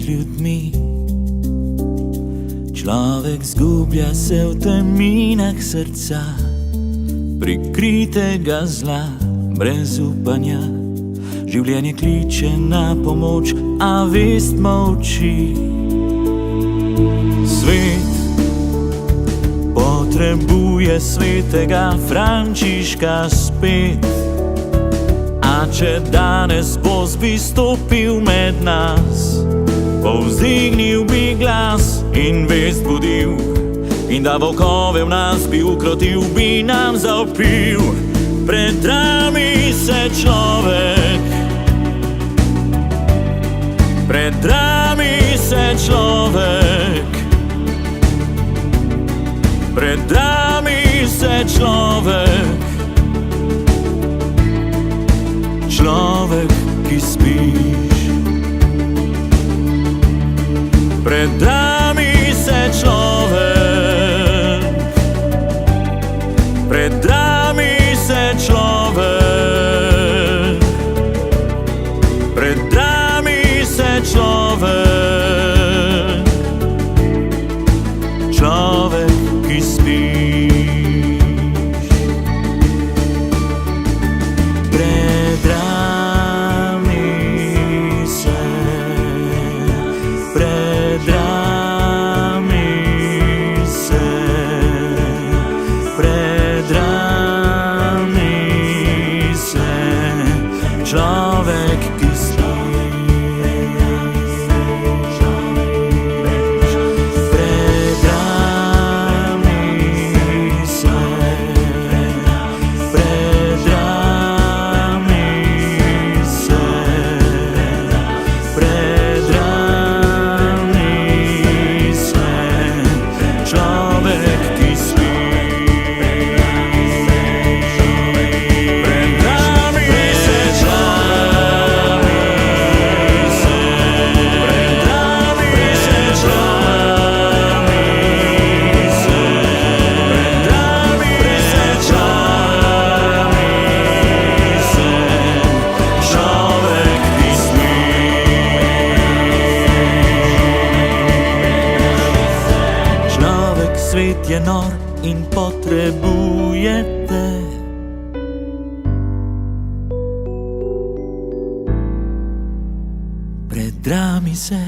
ljudmi. Človek zgublja se v teminah srca, prikritega zla, brez upanja. Življenje kliče na pomoč, a vest molči. Svet potrebuje svetega Frančiška spet. A če danes bo stopil med nas, povzdignil bi glas in vest budil, in da volkove v nas bi ukrotil, bi nam zavpil: pred nami se človek, pred nami se človek, pred nami se človek, človek, ki spiš. Pred nami se človek, pred nami se človek, pred nami se človek, človek, ki spiš. Pred nami se, pred nami se, pred nami se, človek, ki spiš. Svet je nor in potrebuje te. Pred nami se